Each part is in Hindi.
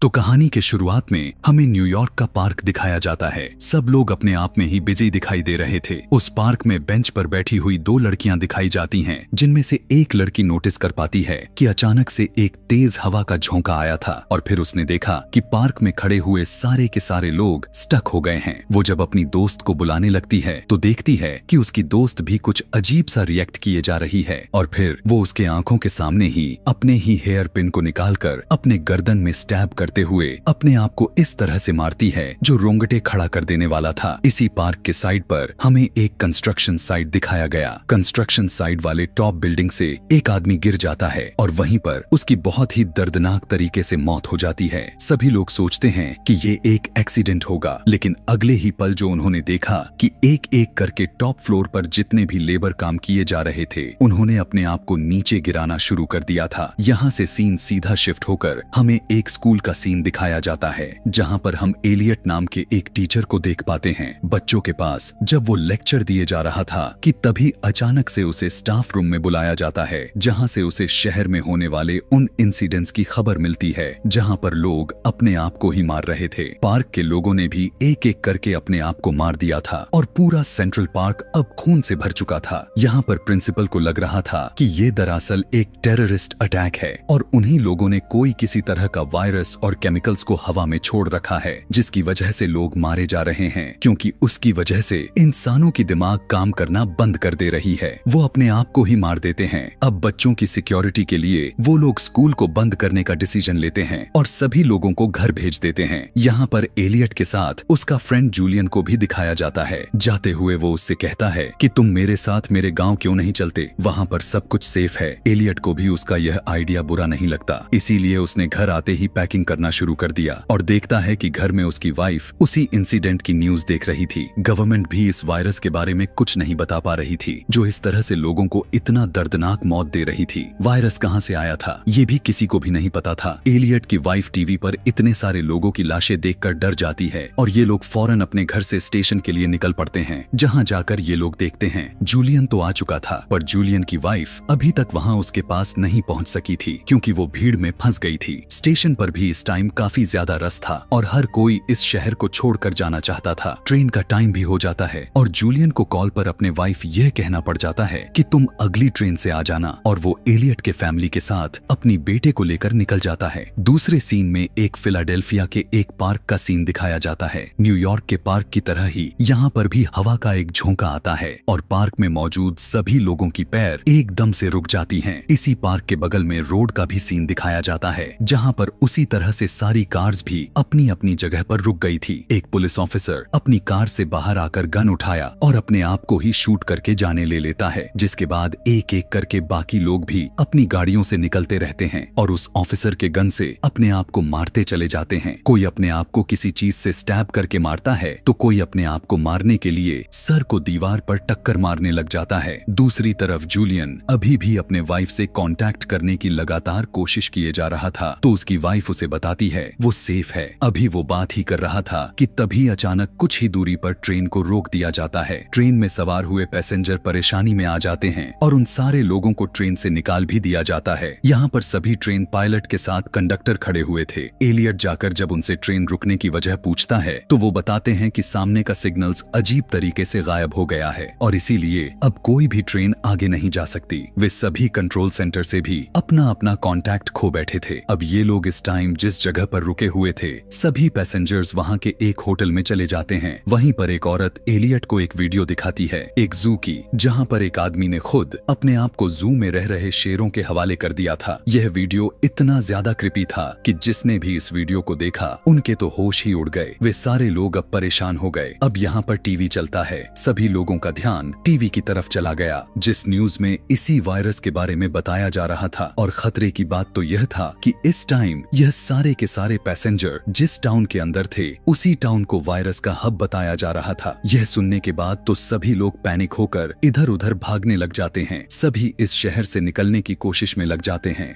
तो कहानी के शुरुआत में हमें न्यूयॉर्क का पार्क दिखाया जाता है। सब लोग अपने आप में ही बिजी दिखाई दे रहे थे। उस पार्क में बेंच पर बैठी हुई दो लड़कियां दिखाई जाती हैं, जिनमें से एक लड़की नोटिस कर पाती है कि अचानक से एक तेज हवा का झोंका आया था और फिर उसने देखा कि पार्क में खड़े हुए सारे के सारे लोग स्टक हो गए हैं। वो जब अपनी दोस्त को बुलाने लगती है तो देखती है कि उसकी दोस्त भी कुछ अजीब सा रिएक्ट किए जा रही है और फिर वो उसके आंखों के सामने ही अपने ही हेयर पिन को निकालकर अपने गर्दन में स्टैब करते हुए अपने आप को इस तरह से मारती है जो रोंगटे खड़ा कर देने वाला था। इसी पार्क के साइड पर हमें एक कंस्ट्रक्शन साइट दिखाया गया। कंस्ट्रक्शन साइट वाले टॉप बिल्डिंग से एक आदमी गिर जाता है और वहीं पर उसकी बहुत ही दर्दनाक तरीके से मौत हो जाती है। सभी लोग सोचते हैं कि ये एक एक्सीडेंट होगा, लेकिन अगले ही पल जो उन्होंने देखा कि एक एक करके टॉप फ्लोर पर जितने भी लेबर काम किए जा रहे थे उन्होंने अपने आप को नीचे गिराना शुरू कर दिया था। यहाँ से सीन सीधा शिफ्ट होकर हमें एक स्कूल का सीन दिखाया जाता है, जहाँ पर हम एलियट नाम के एक टीचर को देख पाते हैं बच्चों के पास जब वो लेक्चर दिए जा रहा था कि तभी अचानक से उसे स्टाफ रूम में बुलाया जाता है, जहाँ से उसे शहर में होने वाले उन इंसिडेंट्स की खबर मिलती है जहाँ पर लोग अपने आप को ही मार रहे थे। पार्क के लोगों ने भी एक एक करके अपने आप को मार दिया था और पूरा सेंट्रल पार्क अब खून से भर चुका था। यहाँ पर प्रिंसिपल को लग रहा था कि ये दरअसल एक टेररिस्ट अटैक है और उन्हीं लोगों ने कोई किसी तरह का वायरस और केमिकल्स को हवा में छोड़ रखा है, जिसकी वजह से लोग मारे जा रहे हैं, क्योंकि उसकी वजह से इंसानों की दिमाग काम करना बंद कर दे रही है। वो अपने आप को ही मार देते हैं। अब बच्चों की सिक्योरिटी के लिए वो लोग स्कूल को बंद करने का डिसीजन लेते हैं और सभी लोगों को घर भेज देते हैं। यहाँ पर एलियट के साथ उसका फ्रेंड जूलियन को भी दिखाया जाता है। जाते हुए वो उससे कहता है कि तुम मेरे साथ मेरे गाँव क्यों नहीं चलते, वहाँ पर सब कुछ सेफ है। एलियट को भी उसका यह आइडिया बुरा नहीं लगता, इसीलिए उसने घर आते ही पैकिंग करना शुरू कर दिया और देखता है कि घर में उसकी वाइफ उसी इंसिडेंट की न्यूज देख रही थी। गवर्नमेंट भी इस वायरस के बारे में कुछ नहीं बता पा रही थी, जो इस तरह से लोगों को इतना दर्दनाक मौत दे रही थी। वायरस कहां से आया था ये भी किसी को भी नहीं पता था। एलियट की वाइफ टीवी पर इतने सारे लोगों की लाशें देखकर डर जाती है और ये लोग फौरन अपने घर से स्टेशन के लिए निकल पड़ते हैं, जहां जाकर ये लोग देखते हैं जूलियन तो आ चुका था, पर जूलियन की वाइफ अभी तक वहां उसके पास नहीं पहुंच सकी थी क्योंकि वो भीड़ में फंस गई थी। स्टेशन पर भी इस टाइम काफी ज्यादा रश था और हर कोई इस शहर को छोड़कर जाना चाहता था। ट्रेन का टाइम भी हो जाता है और जूलियन को कॉल पर अपने वाइफ यह कहना पड़ जाता है कि तुम अगली ट्रेन से आ जाना, और वो एलियट के फैमिली के साथ अपनी बेटे को लेकर निकल जाता है। दूसरे सीन में एक फिलाडेल्फिया के एक पार्क का सीन दिखाया जाता है। न्यूयॉर्क के पार्क की तरह ही यहाँ पर भी हवा का एक झोंका आता है और पार्क में मौजूद सभी लोगों की पैर एकदम से रुक जाती हैं। इसी पार्क के बगल में रोड का भी सीन दिखाया जाता है, जहाँ पर उसी तरह से सारी कार्स भी अपनी अपनी जगह पर रुक गई थी। एक पुलिस ऑफिसर अपनी कार से बाहर आकर गन उठाया और अपने आप को ही शूट करके जाने ले लेता है, जिसके बाद एक एक करके बाकी लोग भी अपनी गाड़ियों से निकलते रहते हैं और उस ऑफिसर के गन से अपने आप को मारते चले जाते हैं। कोई अपने आप को किसी चीज से स्टैब करके मारता है तो कोई अपने आप को मारने के लिए सर को दीवार पर टक्कर मारने लग जाता है। दूसरी तरफ जूलियन अभी भी अपने वाइफ से कांटेक्ट करने की लगातार कोशिश किए जा रहा था, तो उसकी वाइफ उसे बताती है वो सेफ है। अभी वो बात ही कर रहा था कि तभी अचानक कुछ ही दूरी पर ट्रेन को रोक दिया जाता है। ट्रेन में सवार हुए पैसेंजर परेशानी में आ जाते हैं और उन सारे लोगों को ट्रेन से निकाल भी दिया जाता है। यहाँ पर सभी ट्रेन पायलट के साथ कंडक्टर खड़े हुए थे। एलियट जाकर जब उनसे ट्रेन रुकने की वजह पूछता है तो वो बताते हैं कि सामने का सिग्नल्स अजीब तरीके से गायब हो गया है और इसीलिए अब कोई भी ट्रेन आगे नहीं जा सकती। वे सभी कंट्रोल सेंटर से भी अपना अपना कांटेक्ट खो बैठे थे। अब ये लोग इस टाइम जिस जगह पर रुके हुए थे सभी पैसेंजर्स वहाँ के एक होटल में चले जाते हैं। वहीं पर एक औरत एलियट को एक वीडियो दिखाती है एक जू की, जहाँ पर एक आदमी ने खुद अपने आप को जू में रह रहे शेरों के हवाले कर दिया था। यह वीडियो इतना ज्यादा क्रिपी था कि जिसने भी इस वीडियो को देखा उनके तो होश ही उड़ गए। वे सारे लोग अब परेशान हो गए। अब यहाँ पर टीवी चलता है। सभी लोगों का ध्यान टीवी की तरफ चला गया, जिस न्यूज में इसी वायरस के बारे में बताया जा रहा था। और खतरे की बात तो यह था कि इस टाइम यह सारे के सारे पैसेंजर जिस टाउन के अंदर थे उसी टाउन को वायरस का हब बताया जा रहा था। यह सुनने के बाद तो सभी लोग पैनिक होकर इधर उधर भागने लग जाते हैं। सभी इस शहर से निकलने की कोशिश में लग जाते हैं।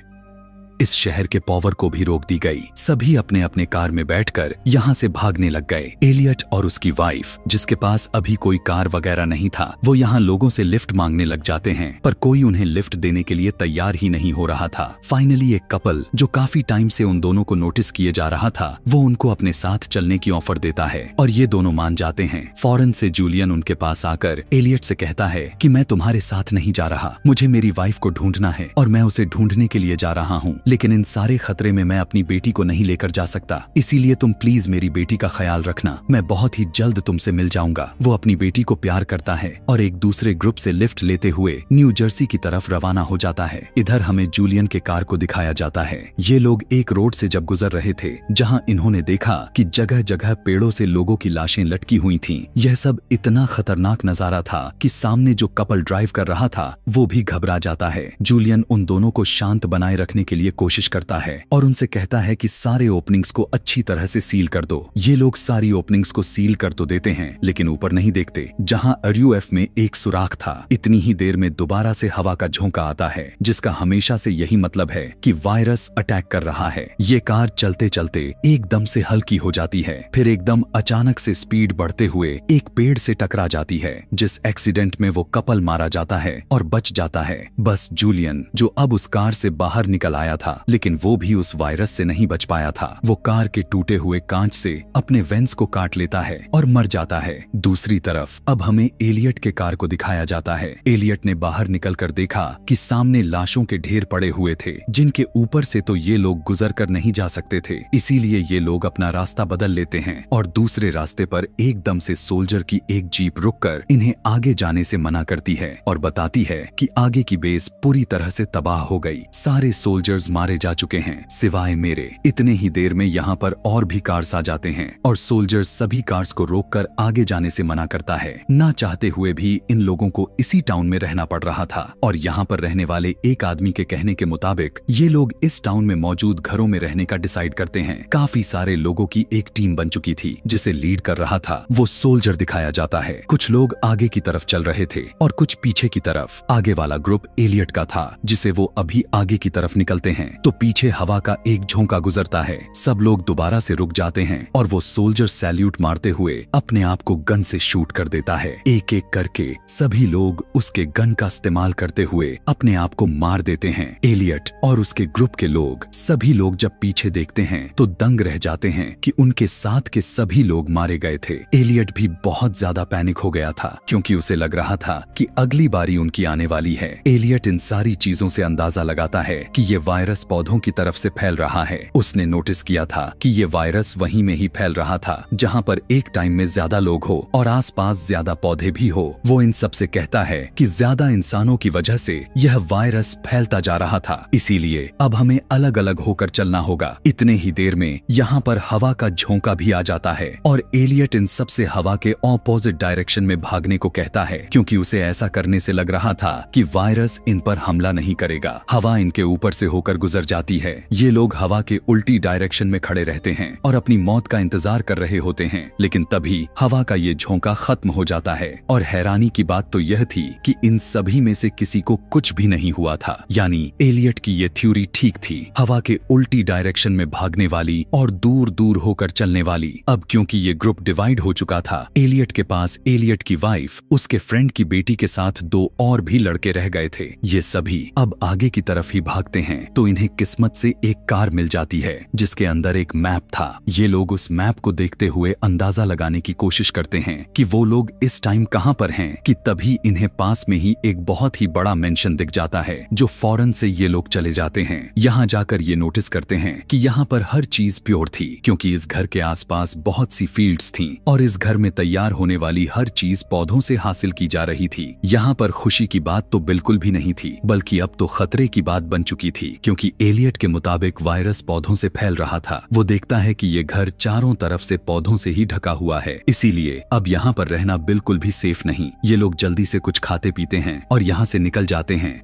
इस शहर के पावर को भी रोक दी गई। सभी अपने अपने कार में बैठकर यहाँ से भागने लग गए। एलियट और उसकी वाइफ, जिसके पास अभी कोई कार वगैरह नहीं था, वो यहाँ लोगों से लिफ्ट मांगने लग जाते हैं, पर कोई उन्हें लिफ्ट देने के लिए तैयार ही नहीं हो रहा था। फाइनली एक कपल जो काफी टाइम से उन दोनों को नोटिस किए जा रहा था, वो उनको अपने साथ चलने की ऑफर देता है और ये दोनों मान जाते हैं। फौरन से जूलियन उनके पास आकर एलियट से कहता है कि मैं तुम्हारे साथ नहीं जा रहा, मुझे मेरी वाइफ को ढूंढना है और मैं उसे ढूंढने के लिए जा रहा हूँ, लेकिन इन सारे खतरे में मैं अपनी बेटी को नहीं लेकर जा सकता, इसीलिए तुम प्लीज मेरी बेटी का ख्याल रखना, मैं बहुत ही जल्द तुमसे मिल जाऊंगा। वो अपनी बेटी को प्यार करता है और एक दूसरे ग्रुप से लिफ्ट लेते हुए न्यू जर्सी की तरफ रवाना हो जाता है। इधर हमें जूलियन के कार को दिखाया जाता है। ये लोग एक रोड से जब गुजर रहे थे जहां इन्होंने देखा कि जगह जगह पेड़ों से लोगों की लाशें लटकी हुई थीं। यह सब इतना खतरनाक नजारा था कि सामने जो कपल ड्राइव कर रहा था वो भी घबरा जाता है। जूलियन उन दोनों को शांत बनाए रखने के लिए कोशिश करता है और उनसे कहता है कि सारे ओपनिंग्स को अच्छी तरह से सील कर दो। ये लोग सारी ओपनिंग्स को सील कर तो देते हैं, लेकिन ऊपर नहीं देखते जहां RUF में एक सुराख था। इतनी ही देर में दोबारा से हवा का झोंका आता है, जिसका हमेशा से यही मतलब है कि वायरस अटैक कर रहा है। ये कार चलते चलते एकदम से हल्की हो जाती है, फिर एकदम अचानक से स्पीड बढ़ते हुए एक पेड़ से टकरा जाती है, जिस एक्सीडेंट में वो कपल मारा जाता है और बच जाता है। बस जूलियन, जो अब उस कार से बाहर निकल आया था, लेकिन वो भी उस वायरस से नहीं बच पाया था। वो कार के टूटे हुए कांच से अपने वेंस को काट लेता है और मर जाता है। दूसरी तरफ अब हमें एलियट के कार को दिखाया जाता है। एलियट ने बाहर निकलकर देखा कि सामने लाशों के ढेर पड़े हुए थे, जिनके ऊपर से तो ये लोग गुजर कर नहीं जा सकते थे, इसीलिए ये लोग अपना रास्ता बदल लेते हैं और दूसरे रास्ते पर एकदम से सोल्जर की एक जीप रुककर इन्हें आगे जाने से मना करती है और बताती है कि आगे की बेस पूरी तरह से तबाह हो गई, सारे सोल्जर्स मारे जा चुके हैं सिवाय मेरे। इतने ही देर में यहाँ पर और भी कार्स आ जाते हैं और सोल्जर्स सभी कार्स को रोककर आगे जाने से मना करता है। ना चाहते हुए भी इन लोगों को इसी टाउन में रहना पड़ रहा था और यहाँ पर रहने वाले एक आदमी के कहने के मुताबिक ये लोग इस टाउन में मौजूद घरों में रहने का डिसाइड करते हैं। काफी सारे लोगों की एक टीम बन चुकी थी, जिसे लीड कर रहा था वो सोल्जर दिखाया जाता है। कुछ लोग आगे की तरफ चल रहे थे और कुछ पीछे की तरफ। आगे वाला ग्रुप एलियट का था, जिसे वो अभी आगे की तरफ निकलते हैं तो पीछे हवा का एक झोंका गुजरता है। सब लोग दोबारा से रुक जाते हैं और वो सोल्जर सैल्यूट मारते हुए अपने आप को गन से शूट कर देता है। एक एक करके सभी लोग उसके गन का इस्तेमाल करते हुए अपने आप को मार देते हैं। एलियट और उसके ग्रुप के लोग, सभी लोग जब पीछे देखते हैं तो दंग रह जाते हैं कि उनके साथ के सभी लोग मारे गए थे। एलियट भी बहुत ज्यादा पैनिक हो गया था, क्योंकि उसे लग रहा था कि अगली बारी उनकी आने वाली है। एलियट इन सारी चीजों से अंदाजा लगाता है कि ये वायरस पौधों की तरफ से फैल रहा है। उसने नोटिस किया था कि ये वायरस वहीं में ही फैल रहा था जहां पर एक टाइम में ज्यादा लोग हो और आसपास ज्यादा पौधे भी हो। वो इन सब से कहता है कि ज्यादा इंसानों की वजह से यह वायरस फैलता जा रहा था, इसीलिए अब हमें अलग अलग होकर चलना होगा। इतने ही देर में यहाँ पर हवा का झोंका भी आ जाता है और एलियट इन सब से हवा के ऑपोजिट डायरेक्शन में भागने को कहता है, क्योंकि उसे ऐसा करने से लग रहा था कि वायरस इन पर हमला नहीं करेगा। हवा इनके ऊपर से होकर गुजर जाती है। ये लोग हवा के उल्टी डायरेक्शन में खड़े रहते हैं और अपनी मौत का इंतजार कर रहे होते हैं, लेकिन तभी हवा का ये झोंका खत्म हो जाता है। और हैरानी की बात तो यह थी कि इन सभी में से किसी को कुछ भी नहीं हुआ था, यानी एलियट की ये थ्योरी ठीक थी, हवा के उल्टी डायरेक्शन में भागने वाली और दूर दूर होकर चलने वाली। अब क्योंकि ये ग्रुप डिवाइड हो चुका था, एलियट के पास एलियट की वाइफ, उसके फ्रेंड की बेटी के साथ दो और भी लड़के रह गए थे। ये सभी अब आगे की तरफ ही भागते हैं तो इन्हें किस्मत से एक कार मिल जाती है जिसके अंदर एक मैप था। ये लोग उस मैप को देखते हुए अंदाजा लगाने की कोशिश करते हैं कि वो लोग इस टाइम कहां पर हैं कि तभी इन्हें पास में ही एक बहुत ही बड़ा मेंशन दिख जाता है, जो फौरन से ये लोग चले जाते हैं। यहाँ जाकर ये नोटिस करते हैं कि यहाँ पर हर चीज प्योर थी, क्योंकि इस घर के आसपास बहुत सी फील्ड्स थीं और इस घर में तैयार होने वाली हर चीज पौधों से हासिल की जा रही थी। यहाँ पर खुशी की बात तो बिल्कुल भी नहीं थी, बल्कि अब तो खतरे की बात बन चुकी थी, क्योंकि एलियट के मुताबिक वायरस पौधों से फैल रहा था। वो देखता है कि ये घर चारों तरफ से पौधों से ही ढका हुआ है, इसीलिए अब यहाँ पर रहना बिल्कुल भी सेफ नहीं। ये लोग जल्दी से कुछ खाते पीते हैं और यहाँ से निकल जाते हैं।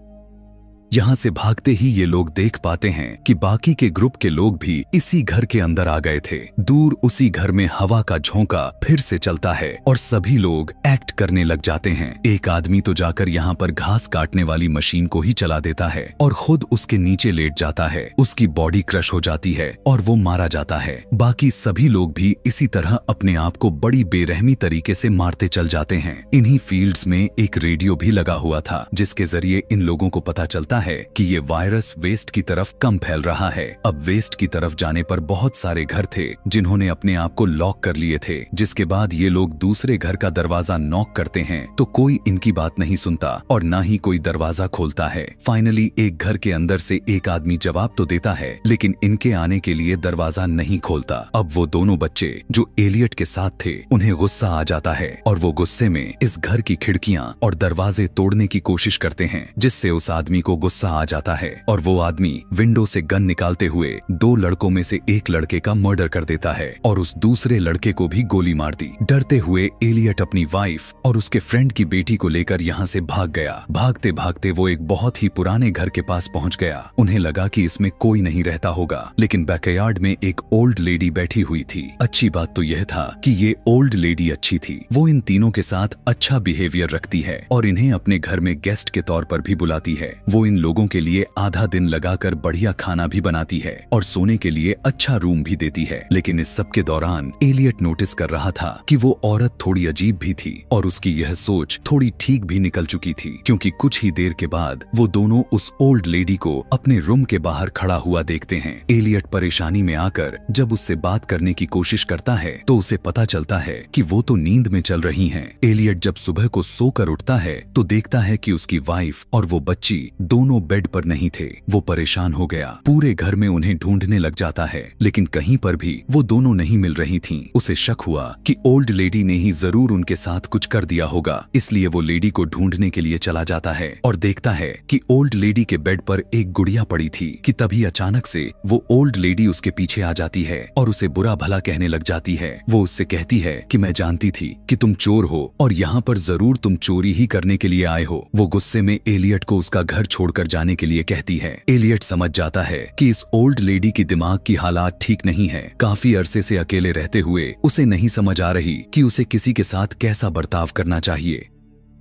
यहाँ से भागते ही ये लोग देख पाते हैं कि बाकी के ग्रुप के लोग भी इसी घर के अंदर आ गए थे। दूर उसी घर में हवा का झोंका फिर से चलता है और सभी लोग एक्ट करने लग जाते हैं। एक आदमी तो जाकर यहाँ पर घास काटने वाली मशीन को ही चला देता है और खुद उसके नीचे लेट जाता है। उसकी बॉडी क्रश हो जाती है और वो मारा जाता है। बाकी सभी लोग भी इसी तरह अपने आप को बड़ी बेरहमी तरीके से मारते चल जाते हैं। इन्हीं फील्ड्स में एक रेडियो भी लगा हुआ था जिसके जरिए इन लोगों को पता चलता है कि ये वायरस वेस्ट की तरफ कम फैल रहा है। अब वेस्ट की तरफ जाने पर बहुत सारे घर थे जिन्होंने अपने आप को लॉक कर लिए थे। जिसके बाद ये लोग दूसरे घर का दरवाजा नॉक करते हैं तो कोई इनकी बात नहीं सुनता और ना ही कोई दरवाजा खोलता है। फाइनली एक घर के अंदर से एक आदमी जवाब तो देता है लेकिन इनके आने के लिए दरवाजा नहीं खोलता। अब वो दोनों बच्चे जो एलियट के साथ थे उन्हें गुस्सा आ जाता है और वो गुस्से में इस घर की खिड़कियां और दरवाजे तोड़ने की कोशिश करते हैं, जिससे उस आदमी को गुस्सा आ जाता है और वो आदमी विंडो से गन निकालते हुए दो लड़कों में से एक लड़के का मर्डर कर देता है और उस दूसरे लड़के को भी गोली मार दी। डरते हुए एलियट अपनी वाइफ और उसके फ्रेंड की बेटी को लेकर यहाँ से भाग गया। भागते भागते वो एक बहुत ही पुराने घर के पास पहुंच गया। उन्हें लगा कि इसमें कोई नहीं रहता होगा, लेकिन बैकयार्ड में एक ओल्ड लेडी बैठी हुई थी। अच्छी बात तो यह था कि ये ओल्ड लेडी अच्छी थी। वो इन तीनों के साथ अच्छा बिहेवियर रखती है और इन्हें अपने घर में गेस्ट के तौर पर भी बुलाती है। वो इन लोगों के लिए आधा दिन लगाकर बढ़िया खाना भी बनाती है और सोने के लिए अच्छा रूम भी देती है। लेकिन इस सब के दौरान एलियट नोटिस कर रहा था कि वो औरत थोड़ी अजीब भी थी और उसकी यह सोच थोड़ी ठीक भी निकल चुकी थी, क्योंकि कुछ ही देर के बाद वो दोनों उस ओल्ड लेडी को अपने रूम के बाहर खड़ा हुआ देखते हैं। एलियट परेशानी में आकर जब उससे बात करने की कोशिश करता है तो उसे पता चलता है कि वो तो नींद में चल रही हैं। एलियट जब सुबह को सोकर उठता है तो देखता है कि उसकी वाइफ और वो बच्ची दोनों बेड पर नहीं थे। वो परेशान हो गया, पूरे घर में उन्हें ढूंढने लग जाता है लेकिन कहीं पर भी वो दोनों नहीं मिल रही थीं। उसे शक हुआ कि ओल्ड लेडी ने ही जरूर उनके साथ कुछ कर दिया होगा, इसलिए वो लेडी को ढूंढने के लिए चला जाता है और देखता है कि ओल्ड लेडी के बेड पर एक गुड़िया पड़ी थी कि तभी अचानक से वो ओल्ड लेडी उसके पीछे आ जाती है और उसे बुरा भला कहने लग जाती है। वो उससे कहती है कि मैं जानती थी कि तुम चोर हो और यहाँ पर जरूर तुम चोरी ही करने के लिए आए हो। वो गुस्से में एलियट को उसका घर छोड़कर जाने के लिए कहती है। एलियट समझ जाता है कि इस ओल्ड लेडी की दिमाग की हालात ठीक नहीं है। काफी अरसे से अकेले रहते हुए उसे नहीं समझ आ रही कि उसे किसी के साथ कैसा बर्ताव करना चाहिए।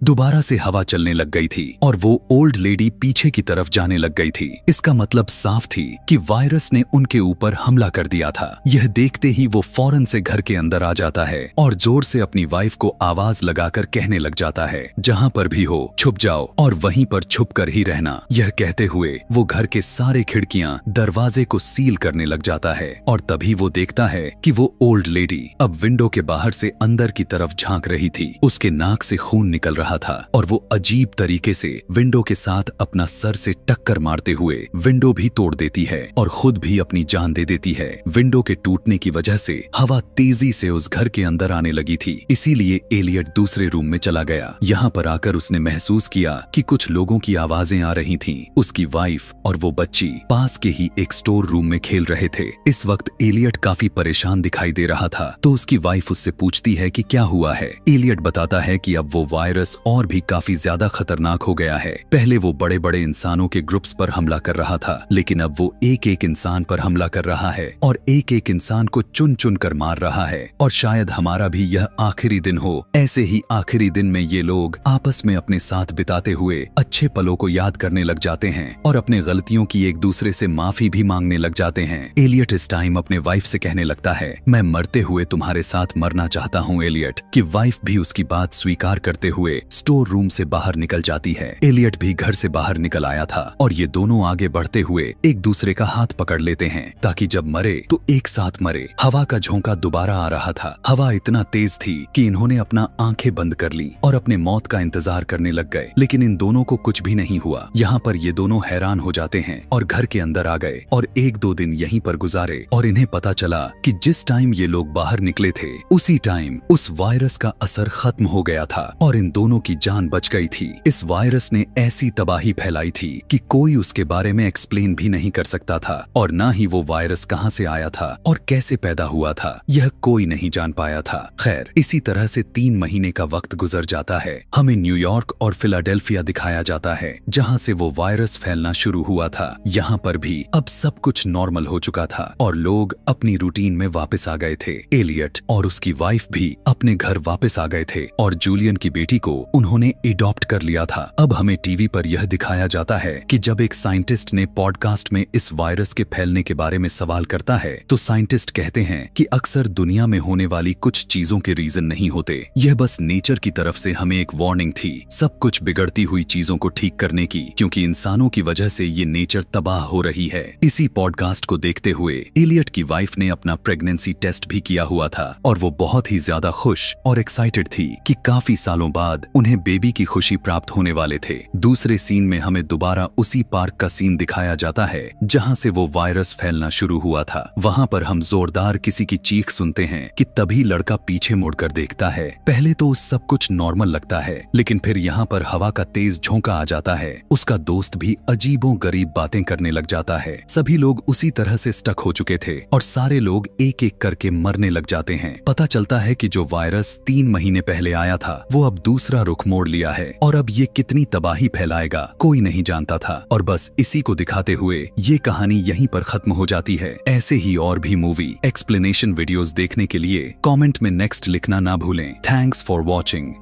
दोबारा से हवा चलने लग गई थी और वो ओल्ड लेडी पीछे की तरफ जाने लग गई थी। इसका मतलब साफ थी कि वायरस ने उनके ऊपर हमला कर दिया था। यह देखते ही वो फौरन से घर के अंदर आ जाता है और जोर से अपनी वाइफ को आवाज लगाकर कहने लग जाता है, जहां पर भी हो छुप जाओ और वहीं पर छुप कर ही रहना। यह कहते हुए वो घर के सारे खिड़कियां दरवाजे को सील करने लग जाता है और तभी वो देखता है कि वो ओल्ड लेडी अब विंडो के बाहर से अंदर की तरफ झांक रही थी। उसके नाक से खून निकल रहा था और वो अजीब तरीके से विंडो के साथ अपना सर से टक्कर मारते हुए विंडो भी तोड़ देती है और खुद भी अपनी जान दे देती है। विंडो के टूटने की वजह से हवा तेजी से उस घर के अंदर आने लगी थी, इसीलिए एलियट दूसरे रूम में चला गया। यहाँ पर आकर उसने महसूस किया कि कुछ लोगों की आवाजें आ रही थीं। उसकी वाइफ और वो बच्ची पास के ही एक स्टोर रूम में खेल रहे थे। इस वक्त एलियट काफी परेशान दिखाई दे रहा था तो उसकी वाइफ उससे पूछती है कि क्या हुआ है। एलियट बताता है कि अब वो वायरस और भी काफी ज्यादा खतरनाक हो गया है। पहले वो बड़े बड़े इंसानों के ग्रुप्स पर हमला कर रहा था, लेकिन अब वो एक एक इंसान पर हमला कर रहा है और एक एक इंसान को चुन चुन कर मार रहा है। और शायद हमारा भी यह आखिरी दिन हो। ऐसे ही आखिरी दिन में ये लोग आपस में अपने साथ बिताते हुए अच्छे पलों को याद करने लग जाते हैं और अपने गलतियों की एक दूसरे से माफी भी मांगने लग जाते हैं। एलियट इस टाइम अपने वाइफ से कहने लगता है, मैं मरते हुए तुम्हारे साथ मरना चाहता हूँ एलियट। कि वाइफ भी उसकी बात स्वीकार करते हुए स्टोर रूम से बाहर निकल जाती है। एलियट भी घर से बाहर निकल आया था और ये दोनों आगे बढ़ते हुए एक दूसरे का हाथ पकड़ लेते हैं ताकि जब मरे तो एक साथ मरे। हवा का झोंका दोबारा आ रहा था। हवा इतना तेज थी कि इन्होंने अपना आंखें बंद कर ली और अपने मौत का इंतजार करने लग गए, लेकिन इन दोनों को कुछ भी नहीं हुआ। यहाँ पर ये दोनों हैरान हो जाते हैं और घर के अंदर आ गए और एक दो दिन यहीं पर गुजारे और इन्हें पता चला कि जिस टाइम ये लोग बाहर निकले थे उसी टाइम उस वायरस का असर खत्म हो गया था और इन दोनों की जान बच गई थी। इस वायरस ने ऐसी तबाही फैलाई थी कि कोई उसके बारे में एक्सप्लेन भी नहीं कर सकता था और ना ही वो वायरस कहां से आया था और कैसे पैदा हुआ था, यह कोई नहीं जान पाया था। खैर, इसी तरह से 3 महीने का वक्त गुजर जाता है। हमें न्यूयॉर्क और फिलाडेल्फिया दिखाया जाता है जहां से वो वायरस फैलना शुरू हुआ था। यहाँ पर भी अब सब कुछ नॉर्मल हो चुका था और लोग अपनी रूटीन में वापस आ गए थे। एलियट और उसकी वाइफ भी अपने घर वापस आ गए थे और जूलियन की बेटी को उन्होंने एडॉप्ट कर लिया था। अब हमें टीवी पर यह दिखाया जाता है कि जब एक साइंटिस्ट ने पॉडकास्ट में इस वायरस के फैलने के बारे में सवाल करता है तो साइंटिस्ट कहते हैं कि अक्सर दुनिया में होने वाली कुछ चीजों के रीजन नहीं होते, यह बस नेचर की तरफ से हमें एक वार्निंग थी सब कुछ बिगड़ती हुई चीजों को ठीक करने की, क्योंकि इंसानों की वजह से ये नेचर तबाह हो रही है। इसी पॉडकास्ट को देखते हुए एलियट की वाइफ ने अपना प्रेगनेंसी टेस्ट भी किया हुआ था और वो बहुत ही ज्यादा खुश और एक्साइटेड थी कि काफी सालों बाद उन्हें बेबी की खुशी प्राप्त होने वाले थे। दूसरे सीन में हमें दोबारा उसी पार्क का सीन दिखाया जाता है जहां से वो वायरस फैलना शुरू हुआ था। वहां पर हम जोरदार किसी की चीख सुनते हैं कि तभी लड़का पीछे मुड़कर देखता है। पहले तो सब कुछ नॉर्मल लगता है, लेकिन फिर यहाँ पर हवा का तेज झोंका आ जाता है। उसका दोस्त भी अजीबो गरीब बातें करने लग जाता है। सभी लोग उसी तरह से स्टक हो चुके थे और सारे लोग एक एक करके मरने लग जाते हैं। पता चलता है कि जो वायरस 3 महीने पहले आया था वो अब दूसरा रुख मोड़ लिया है और अब ये कितनी तबाही फैलाएगा कोई नहीं जानता था। और बस इसी को दिखाते हुए ये कहानी यहीं पर खत्म हो जाती है। ऐसे ही और भी मूवी एक्सप्लेनेशन वीडियोस देखने के लिए कमेंट में नेक्स्ट लिखना ना भूलें। Thanks for watching.